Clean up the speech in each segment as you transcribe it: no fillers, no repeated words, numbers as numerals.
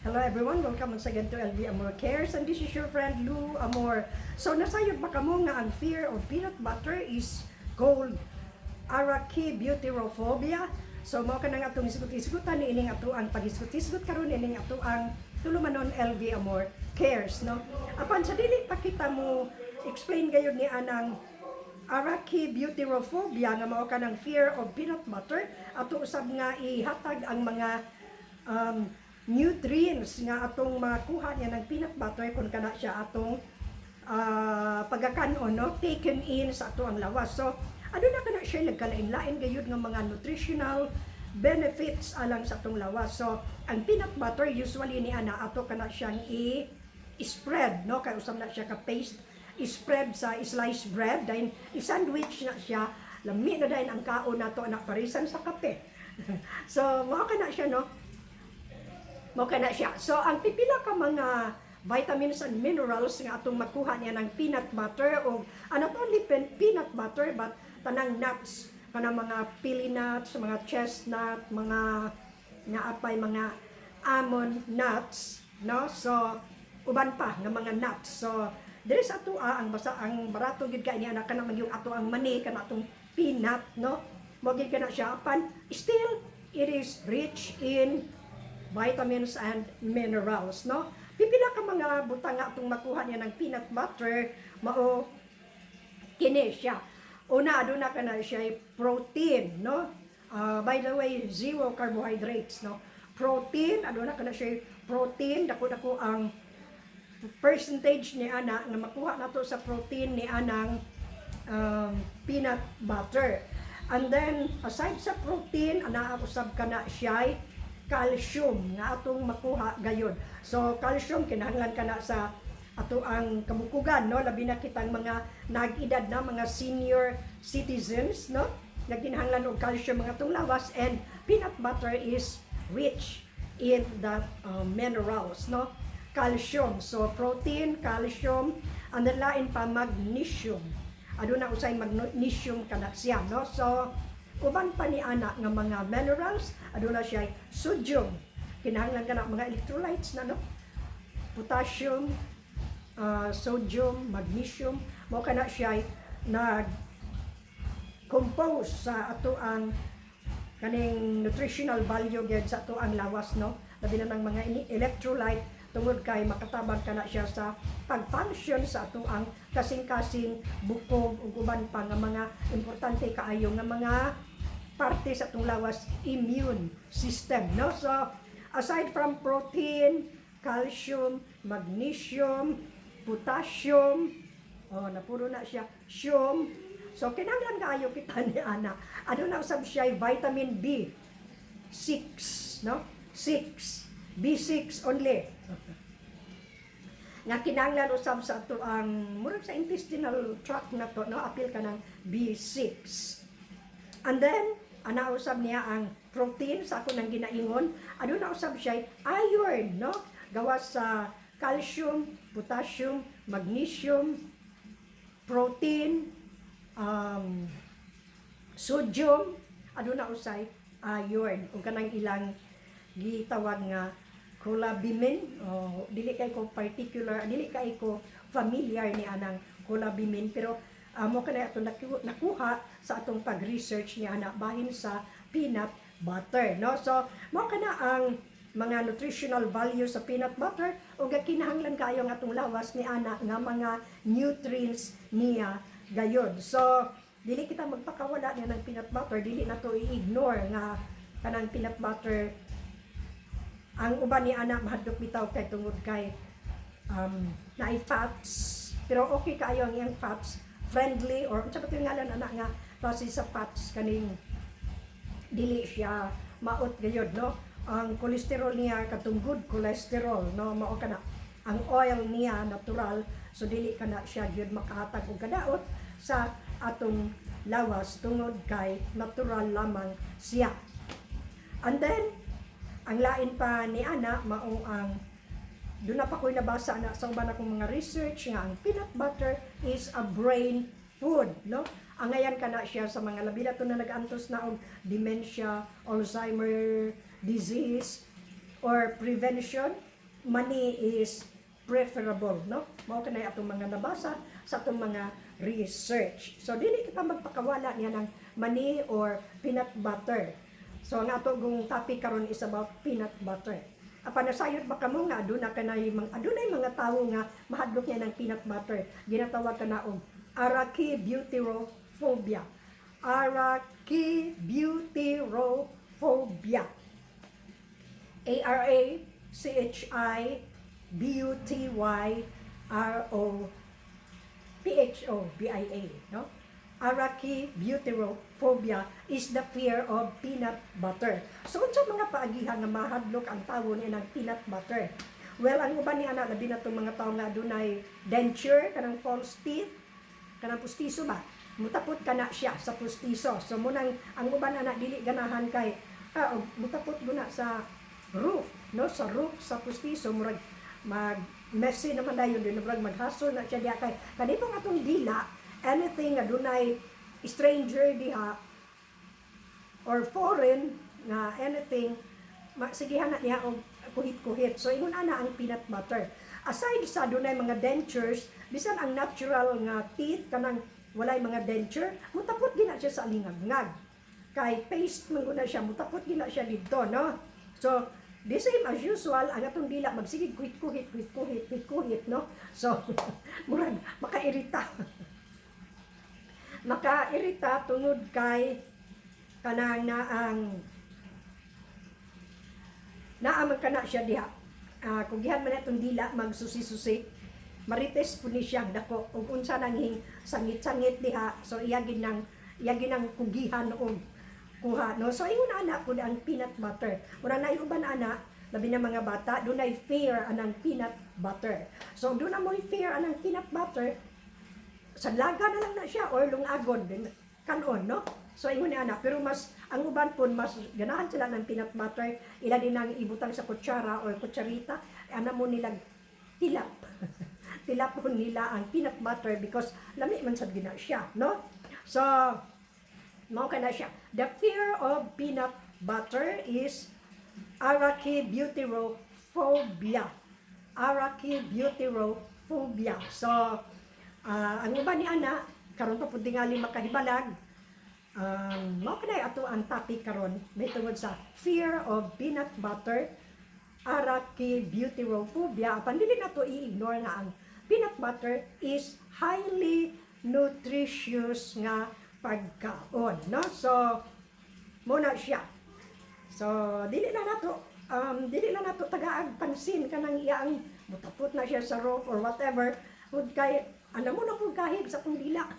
Hello everyone, welcome once again to LV Amor Cares, and this is your friend Lou Amor. So nasayod ba kamo nga ang fear of peanut butter is called arachibutyrophobia? So mao ka na nga itong isgut-isgutan ni ining ato ang pag-isgut-isgut karon ining ato ang tulumanon LV Amor Cares, no? Apan sa dili pa kita mo explain gayud ni anang arachibutyrophobia nga mao ka ng fear of peanut butter, ato usab nga ihatag ang mga nutrients nga atong makuha niya ng peanut butter kung kana siya atong pagkakanon, no, taken in sa ato ang lawas. So aduna kana siya nagkalain-lain gayud nga mga nutritional benefits alang sa atong lawas. So ang peanut butter usually ni ana ato kana siyang i-spread, no, kay usab na siya ka paste, i-spread sa sliced bread, then i-sandwich na siya, lami na dayon ang kaon nato na parisan sa kape. So mao kana siya, no, mo kana siya. So ang pipila ka mga vitamins and minerals nga atong makuha niya ng peanut butter, o not only peanut butter but tanang nuts, kanang mga pili nuts, mga chestnut, mga nga apay, mga almond nuts, no? So uban pa nga mga nuts. So there is ato ang basa ang barato gid kay niya na kanang yung ato ang mani kana atong peanut, no? Mo gid kana siya apan still it is rich in vitamins and minerals, no? Pipila ka mga butang nga atong makuha niya ng peanut butter, mao kini siya. Una aduna kana siya protein, no? By the way, zero carbohydrates, no? Protein, aduna kana siya protein, dako-dako ang percentage ni ana nga makuha nato sa protein ni anang peanut butter. And then aside sa protein, ana usab kana siya calcium nga atong makuha gayud. So calcium kinahanglan kana sa ato ang kabukugan, no, labi na kitang mga nag-edad na mga senior citizens, no, nagkinahanglan og calcium mga atong lawas, and peanut butter is rich in that minerals, no, calcium. So protein, calcium, and then lain pa magnesium. Aduna usay magnesium kana siya, no. So uban pa ni ana nga mga minerals, aduna siya sodium, kinahanglan kana mga electrolytes na, no, potassium, sodium, magnesium, mo kana siya nag compose sa ato ang kaning nutritional value gyud sa ato ang lawas, no, labi na ng mga electrolyte tungod kay makatabang kana siya sa pag-function sa ato ang kasing-kasing bukog ug uban pa nga mga importante kaayo nga mga parte sa atong lawas immune system, no. So aside from protein, calcium, magnesium, potassium, napuro na siya sium. So kinahanglan kaayo kita ni ana aduna usab siya vitamin B6, no, 6 B6 only nga kinahanglan usab sa ato ang murag sa intestinal tract na to, no, apil ka ng B6. And then ana usab niya ang protein sa ako nang ginaingon, aduna usab siya iron, no, gawas sa calcium, potassium, magnesium, protein, sodium, aduna usay iron ug kanang ilang gitawag nga collabimin. Dili kay ko particular, dili kay ko familiar ni anang collabimin, pero mo kana ato nakuha sa atong pag-research ni ana bahin sa peanut butter, no. So mo kana ang mga nutritional value sa peanut butter, ug kinahanglan kayo nga atong lawas ni ana nga mga nutrients niya gayud. So dili kita magpakawala niya ng peanut butter, dili na to i-ignore nga kanang peanut butter ang uban ni ana mahadlok bitaw kay tungod kay naay fats, pero okay kaayo ang iyang fats, friendly, or unsa ba tingalan ana nga klase sa fats kaning dili siya maot gayud, no. Ang cholesterol niya katong good cholesterol, no, mao kana ang oil niya natural, so dili kana siya gyud makahatag og kadaot sa atong lawas tungod kay natural lamang siya. And then ang lain pa ni ana mao ang doon na pa ko'y nabasa na sa uban akong mga research nga ang peanut butter is a brain food, no. Angayan kana siya sa mga labi na to na nag-antos na og dementia, Alzheimer disease, or prevention money is preferable, no? Mao kanay atong mga nabasa sa atong mga research. So dili kita magpakawala niya ng money or peanut butter. So ang ato gong topic karon is about peanut butter. Apan nasayod ba kamo nga adunay mga tawo nga mahadlok niya ng peanut butter. Ginatawag kana og arachibutyrophobia. Arachibutyrophobia. Arachibutyrophobia, no? Arachibutyrophobia is the fear of peanut butter. So unsa mga paagihan nga mahadlok ang tawo ni ng peanut butter? Well, ang uban ni ana labi na tong mga tawo nga adunay denture kanang false teeth, kanang pustiso ba? Mutapot kana siya sa pustiso. So munang ang uban ana dili ganahan kay mutapot guna sa roof, no? Sa roof sa pustiso murag mag messy naman dayon din murag maghasol na siya diha kay kanitong atong dila anything nga dunay stranger diha or foreign nga anything sigihan na niya og kuhit-kuhit. So ingon ana ang peanut butter. Aside sa dunay mga dentures, bisan ang natural nga teeth kanang walay mga denture, mutapot gina siya sa alingag-ngag. Kay paste man guna siya, mutapot gina siya didto, no? So the same as usual, ang atong dila magsigig kuhit-kuhit, no? So murag makairita. Makairita tungod kay kanang naaman kana siya diha. Kung gihan man atong dila magsusi-susi, marites po ni siya dako ug unsa nang sangit-sangit diha. So iyagin nang kugihan og kuha, no? So ingon ana pud ang peanut butter. Mura na uban ana labi na mga bata dunay fear anang peanut butter. So do na mo fear anang peanut butter, sa laga na lang na siya or lungagon din kanon, no? So ingon ni ana, pero mas ang uban pun mas ganahan sila ng peanut butter, ila din ang ibutang sa kutsara or kutsarita, ana mo nilang tilap. Tilap po nila ang peanut butter because lami man sad gina siya, no? So mao kana siya. The fear of peanut butter is arachibutyrophobia. Arachibutyrophobia. So ang uban ni ana karon pa pud tingali makahibalag. Mao kanay ato ang topic karon may tungod sa fear of peanut butter, arachibutyrophobia. Apan dili nato i-ignore nga ang peanut butter is highly nutritious nga pagkaon, no? So mo na siya. So dili na nato tagaag pansin kanang iyang mutapot na siya sa roof or whatever. Ud kay ano mo na pud kahig sa kong dila.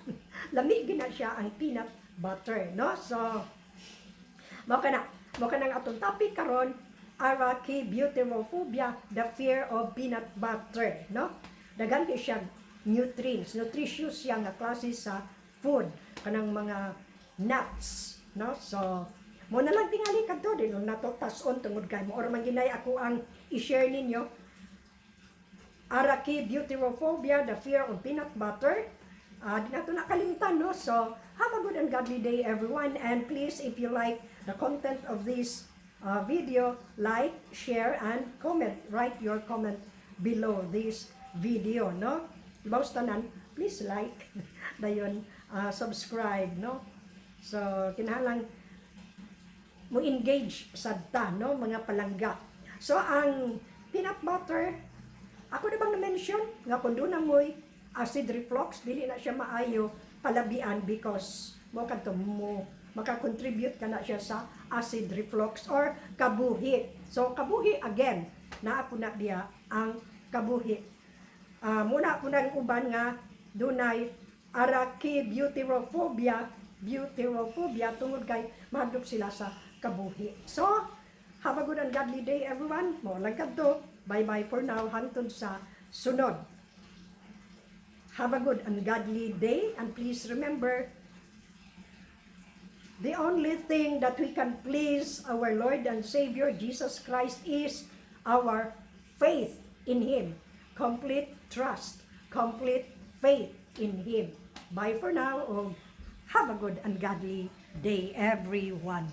Lami gina siya ang peanut butter, no? So mao kana atong topic karon, arachibutyrophobia, the fear of peanut butter, no? Daghan kay siya nutritious siya nga klase sa food kanang mga nuts, no? So mo na lang tingali kadto din nato tas-on tungod kay mo or man ginay ako ang i-share ninyo. Arachibutyrophobia, the fear of peanut butter. Di nato nakalimutan, no? So have a good and godly day everyone, and please if you like the content of this video, like, share and comment. Write your comment below this video, no? Ibaw tanan, please like dayon subscribe, no? So kinahanglan mo engage sadta, no, mga palangga. So ang peanut butter, ako na bang na-mention nga kung doon na mo'y acid reflux, dili na siya maayo palabian because mo makakontribute ka na siya sa acid reflux or kabuhi. So kabuhi again, naa po na diya ang kabuhi. Muna po na uban nga dunay arachibutyrophobia tungod kay mahadlok sila sa kabuhi. So have a good and godly day everyone. Mo lang kadto. Bye-bye for now. Hangtod sa sunod. Have a good and godly day. And please remember, the only thing that we can please our Lord and Savior Jesus Christ is our faith in Him. Complete trust, complete faith in Him. Bye for now. Have a good and godly day, everyone.